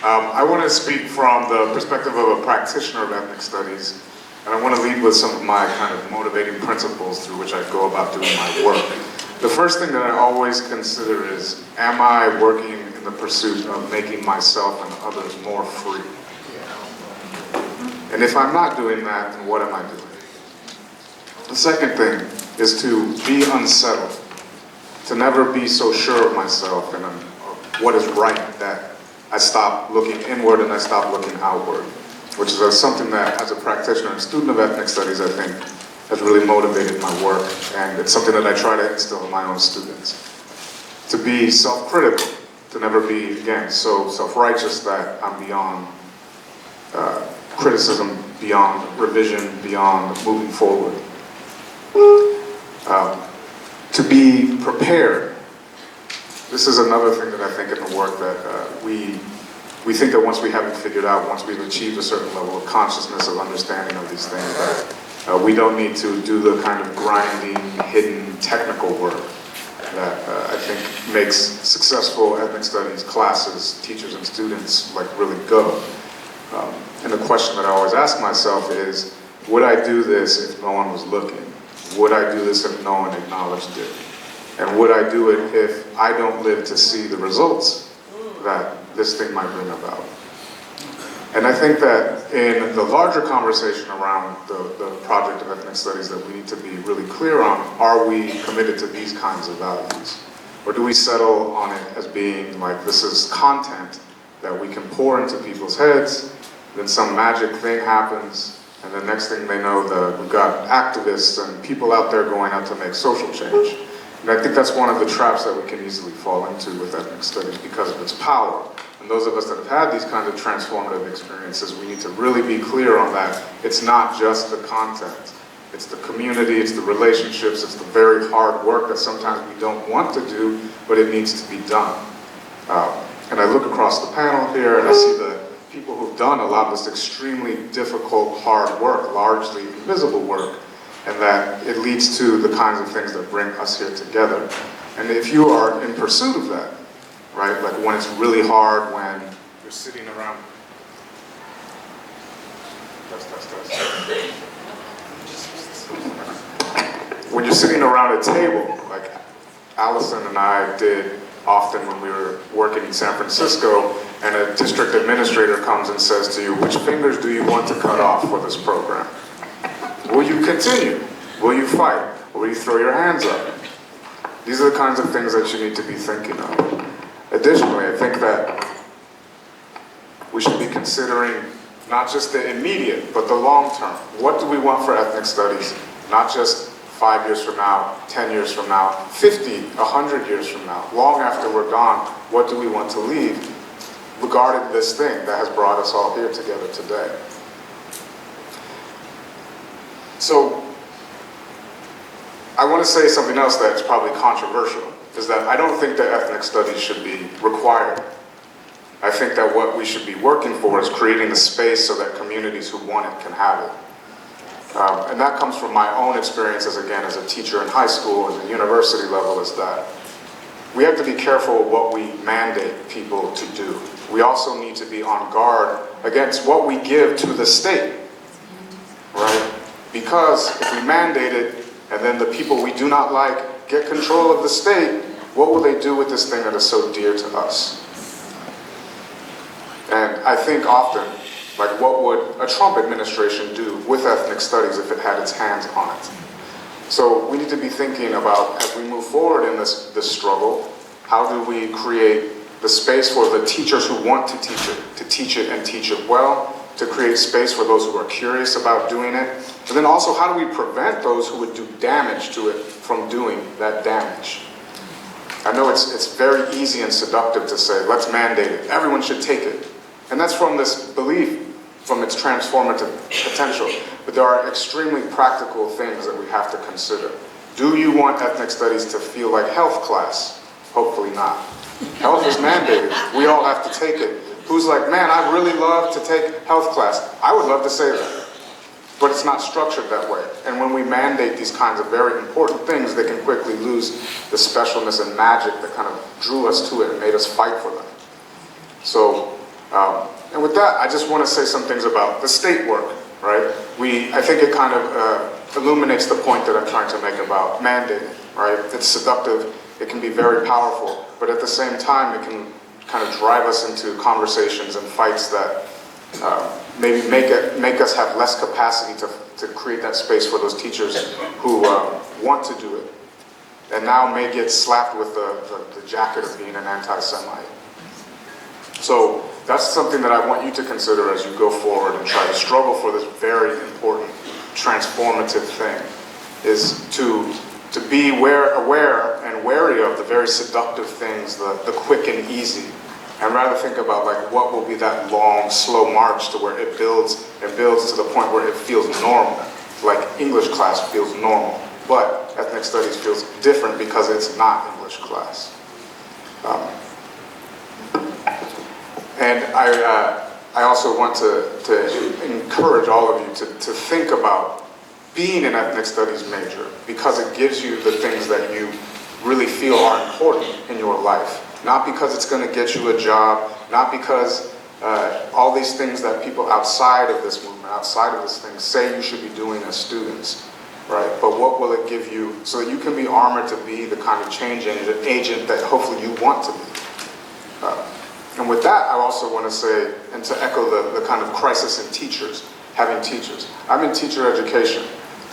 I want to speak from the perspective of a practitioner of ethnic studies, and I want to lead with some of my kind of motivating principles through which I go about doing my work. The first thing that I always consider is, am I working in the pursuit of making myself and others more free? And if I'm not doing that, then what am I doing? The second thing is to be unsettled, to never be so sure of myself and what is right that I stop looking inward and I stop looking outward, which is something that, as a practitioner and student of ethnic studies, I think has really motivated my work, and it's something that I try to instill in my own students. To be self-critical, to never be, again, so self-righteous that I'm beyond criticism, beyond revision, beyond moving forward. To be prepared. This is another thing that I think in the work that we think that once we have it figured out, once we've achieved a certain level of consciousness, of understanding of these things, that we don't need to do the kind of grinding, hidden, technical work that I think makes successful ethnic studies classes, teachers and students like really go. And the question that I always ask myself is, would I do this if no one was looking? Would I do this if no one acknowledged it? And would I do it if I don't live to see the results that this thing might bring about? And I think that in the larger conversation around the project of ethnic studies that we need to be really clear on, are we committed to these kinds of values? Or do we settle on it as being like, this is content that we can pour into people's heads, then some magic thing happens, and the next thing they know, we've got activists and people out there going out to make social change. And I think that's one of the traps that we can easily fall into with ethnic studies because of its power. And those of us that have had these kinds of transformative experiences, we need to really be clear on that. It's not just the content. It's the community, it's the relationships, it's the very hard work that sometimes we don't want to do, but it needs to be done. And I look across the panel here and I see the people who've done a lot of this extremely difficult, hard work, largely invisible work, and that it leads to the kinds of things that bring us here together. And if you are in pursuit of that, right, like when it's really hard, when you're sitting around, when you're sitting around a table, like Allyson and I did often when we were working in San Francisco, and a district administrator comes and says to you, which fingers do you want to cut off for this program? Will you continue? Will you fight? Or will you throw your hands up? These are the kinds of things that you need to be thinking of. Additionally, I think that we should be considering not just the immediate, but the long term. What do we want for ethnic studies? Not just 5 years from now, 10 years from now, 50, 100 years from now, long after we're gone, what do we want to leave regarding this thing that has brought us all here together today? So, I want to say something else that's probably controversial, is that I don't think that ethnic studies should be required. I think that what we should be working for is creating the space so that communities who want it can have it. And that comes from my own experiences, again, as a teacher in high school and the university level, is that we have to be careful what we mandate people to do. We also need to be on guard against what we give to the state, right? Because if we mandate it, and then the people we do not like get control of the state, what will they do with this thing that is so dear to us? And I think often, like, what would a Trump administration do with ethnic studies if it had its hands on it? So we need to be thinking about, as we move forward in this struggle, how do we create the space for the teachers who want to teach it and teach it well, to create space for those who are curious about doing it, and then also how do we prevent those who would do damage to it from doing that damage? I know it's very easy and seductive to say, let's mandate it, everyone should take it. And that's from this belief, from its transformative potential. But there are extremely practical things that we have to consider. Do you want ethnic studies to feel like health class? Hopefully not. Health is mandated. We all have to take it. Who's like, man, I'd really love to take health class. I would love to say that. But it's not structured that way. And when we mandate these kinds of very important things, they can quickly lose the specialness and magic that kind of drew us to it and made us fight for them. So And with that, I just want to say some things about the state work, right? I think it kind of illuminates the point that I'm trying to make about mandating, right? It's seductive, it can be very powerful, but at the same time, it can kind of drive us into conversations and fights that maybe make us have less capacity to create that space for those teachers who want to do it, and now may get slapped with the jacket of being an anti-Semite. So that's something that I want you to consider as you go forward and try to struggle for this very important, transformative thing, is to be aware and wary of the very seductive things, the quick and easy, and rather think about like what will be that long, slow march to where it builds and builds to the point where it feels normal, like English class feels normal, but ethnic studies feels different because it's not English class. And I also want to encourage all of you to think about being an ethnic studies major, because it gives you the things that you really feel are important in your life. Not because it's going to get you a job, not because all these things that people outside of this movement, outside of this thing, say you should be doing as students, right? But what will it give you so that you can be armored to be the kind of change agent that hopefully you want to be. And with that, I also want to say, and to echo the kind of crisis in teachers, having teachers. I'm in teacher education,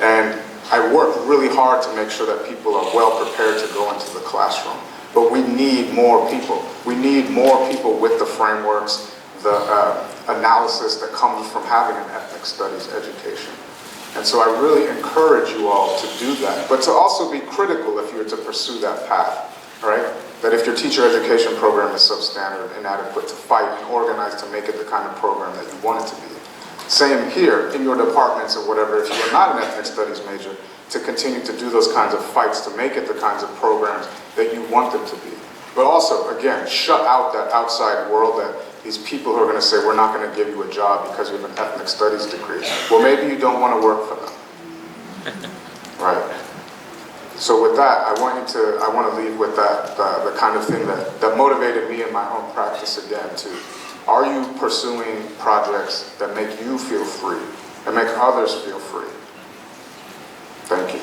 and I work really hard to make sure that people are well prepared to go into the classroom. But we need more people. We need more people with the frameworks, the analysis that comes from having an ethnic studies education. And so I really encourage you all to do that, but to also be critical if you're to pursue that path, right? That if your teacher education program is substandard, inadequate to fight and organize to make it the kind of program that you want it to be. Same here in your departments or whatever, if you are not an ethnic studies major, to continue to do those kinds of fights to make it the kinds of programs that you want them to be. But also, again, shut out that outside world that these people who are going to say, we're not going to give you a job because you have an ethnic studies degree. Well, maybe you don't want to work for them. Right? So with that, I want to leave with that, the kind of thing that motivated me in my own practice again are you pursuing projects that make you feel free and make others feel free? Thank you.